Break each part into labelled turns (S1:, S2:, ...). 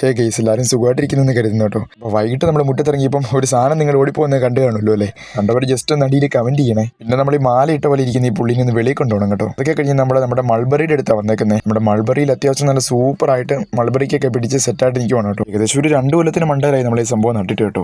S1: ഹേ guys, എല്ലാവരും സുഖമായിട്ടിരിക്കുന്നെന്ന് കരുതുന്നു കേട്ടോ. അപ്പോൾ വൈകിട്ട് നമ്മൾ മുറ്റത്തിറങ്ങിയപ്പം ഒരു സാധനം നിങ്ങൾ ഓടിപ്പോകുന്നത് കണ്ടു കാണുമല്ലോ അല്ലേ? കണ്ടവർ ജസ്റ്റ് ഒന്ന് അടിയിൽ കമൻറ്റ് ചെയ്യണേ. പിന്നെ നമ്മൾ ഈ മാല ഇട്ട പോലെ ഇരിക്കുന്ന ഈ പുള്ളിനെ ഒന്ന് വെളിയിൽ കൊണ്ടുപോകണം കേട്ടോ. അതൊക്കെ കഴിഞ്ഞ് നമ്മുടെ മൾബറിയുടെ അടുത്താണ് വന്നേക്കുന്നത്. നമ്മുടെ മൾബറിയിൽ അത്യാവശ്യം നല്ല സൂപ്പറായിട്ട് മൾബറിക്കൊക്കെ പിടിച്ച് സെറ്റായിട്ട് നിൽക്കുവാണ് കേട്ടോ. ഏകദേശം ഒരു 2 കൊല്ലത്തിന് മണ്ടരായി നമ്മൾ ഈ സംഭവം നട്ടിട്ട് കേട്ടോ.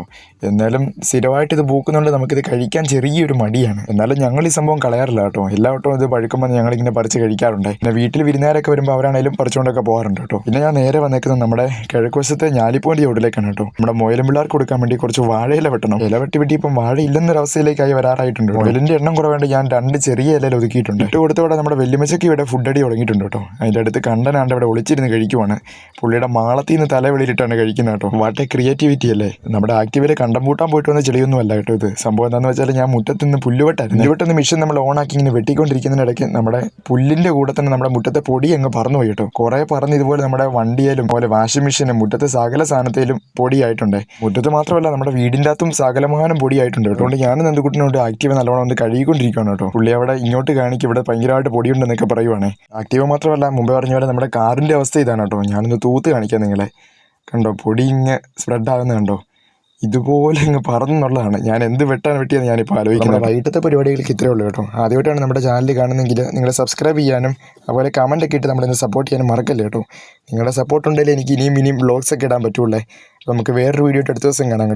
S1: എന്നാലും സ്ഥിരമായിട്ട് ഇത് പൂക്കുന്നുണ്ട്, നമുക്കിത് കഴിക്കാൻ ചെറിയൊരു മടിയാണ്. എന്നാലും ഞങ്ങൾ ഈ സംഭവം കളയാറില്ല കേട്ടോ. എല്ലാ വട്ടവും ഇത് പഴുക്കുമ്പോൾ ഞങ്ങളിങ്ങനെ പറിച്ച് കഴിക്കാറുണ്ട്. പിന്നെ വീട്ടിൽ വിരുന്നുകാരൊക്കെ വരുമ്പോൾ അവരാണെങ്കിലും പറിച്ചുകൊണ്ടൊക്കെ പോകാറുണ്ട് കേട്ടോ. പിന്നെ ഞാൻ നേരെ വന്നേക്കുന്നത് നമ്മുടെ കിഴക്കുവശത്തെ ഞാലിപ്പോൻ്റെ ചുവട്ടിലേക്കാണ് കേട്ടോ. നമ്മുടെ മുയലും പിള്ളേർക്ക് കൊടുക്കാൻ വേണ്ടി കുറച്ച് വാഴയില വെട്ടണം. ഇല വെട്ടി ഇപ്പം വാഴ ഇല്ലെന്നൊരവസ്ഥയിലേക്കായി വരാറായിട്ടുണ്ട്. മുയലിൻ്റെ എണ്ണം കുറവേണ്ടി ഞാൻ 2 ചെറിയ ഇലയിൽ ഒതുക്കിയിട്ടുണ്ട്. ഇട്ട് കൊടുത്തോടെ നമ്മുടെ വെല്ലുമച്ചയ്ക്ക് ഇവിടെ ഫുഡ് അടി തുടങ്ങിയിട്ടുണ്ട് കേട്ടോ. അതിൻ്റെ അടുത്ത് കണ്ടനാണ്ട് ഇവിടെ ഒളിച്ചിരുന്ന് കഴിക്കുവാണ്. പുള്ളിയുടെ മാളത്തിൽ നിന്ന് തല വെളിയിലിട്ടാണ് കഴിക്കുന്നത് കേട്ടോ. വാട്ടെ ക്രിയേറ്റിവിറ്റി അല്ലേ. നമ്മുടെ ആക്റ്റീവിൽ കണ്ടം പൂട്ടാൻ പോയിട്ട് വന്ന ചെളിയൊന്നും അല്ല കേട്ടോ ഇത്. സംഭവം എന്താണെന്ന് വെച്ചാൽ ഞാൻ മുറ്റത്ത് നിന്ന് പുല്ലുവെട്ടായിരുന്നു. പുല്ലുവെട്ടുന്ന മെഷീൻ നമ്മൾ ഓണാക്കി ഇങ്ങനെ വെട്ടിക്കൊണ്ടിരിക്കുന്നതിനിടയ്ക്ക് നമ്മുടെ പുല്ലിൻ്റെ കൂടെ തന്നെ നമ്മുടെ മുറ്റത്തെ പൊടി അങ്ങ് പറന്നു പോയി കേട്ടോ. കുറേ പറന്ന് ഇതുപോലെ നമ്മുടെ വണ്ടിയിലും പോലെ വാഷിംഗ് മെഷീനും മുറ്റത്തെ സകല സാധനത്തിലും പൊടിയായിട്ടുണ്ട്. മുറ്റത്ത് മാത്രമല്ല നമ്മുടെ വീടിൻ്റെ അകത്തും സകലമാനം പൊടിയായിട്ടുണ്ട്. അതുകൊണ്ട് ഞാനും നന്ദുകുട്ടനോട് ആക്റ്റീവ് നല്ലോണം ഒന്ന് കഴുകിക്കൊണ്ടിരിക്കുകയാണ് കേട്ടോ. പുള്ളി അവിടെ ഇങ്ങോട്ട് കാണിക്കും ഇവിടെ ഭയങ്കരമായിട്ട് പൊടിയുണ്ടെന്നൊക്കെ പറയുവാണേ. ആക്റ്റീവ് മാത്രമല്ല, മുമ്പേ പറഞ്ഞ പോലെ നമ്മുടെ കാറിൻ്റെ അവസ്ഥ ഇതാണ് കേട്ടോ. ഞാനൊന്ന് തൂത്ത് കാണിക്കാം നിങ്ങളെ. കണ്ടോ, പൊടി ഇങ്ങനെ സ്പ്രെഡ് ആകുന്നത് കണ്ടോ. ഇതുപോലെ അങ്ങ് പറന്നുള്ളതാണ്. ഞാൻ എന്ത് വെട്ടിയെന്ന് ഞാനിപ്പോൾ ആലോചിക്കുന്നത്. വൈകിട്ടത്തെ പരിപാടികൾക്ക് ഇത്രയേ ഉള്ളൂ കേട്ടോ. ആദ്യമായിട്ടാണ് നമ്മുടെ ചാനൽ കാണുന്നെങ്കിൽ നിങ്ങൾ സബ്സ്ക്രൈബ് ചെയ്യാനും അതുപോലെ കമൻറ്റൊക്കെ ഇട്ട് നമ്മളിന്ന് സപ്പോർട്ട് ചെയ്യാനും മറക്കല്ലേ കേട്ടോ. നിങ്ങളുടെ സപ്പോർട്ട് ഉണ്ടെങ്കിൽ എനിക്ക് ഇനിയും വ്ളോഗ്സ് ഒക്കെ ഇടാൻ പറ്റുള്ളേ. നമുക്ക് വേറൊരു വീഡിയോ അടുത്ത ദിവസം കാണാം കേട്ടോ.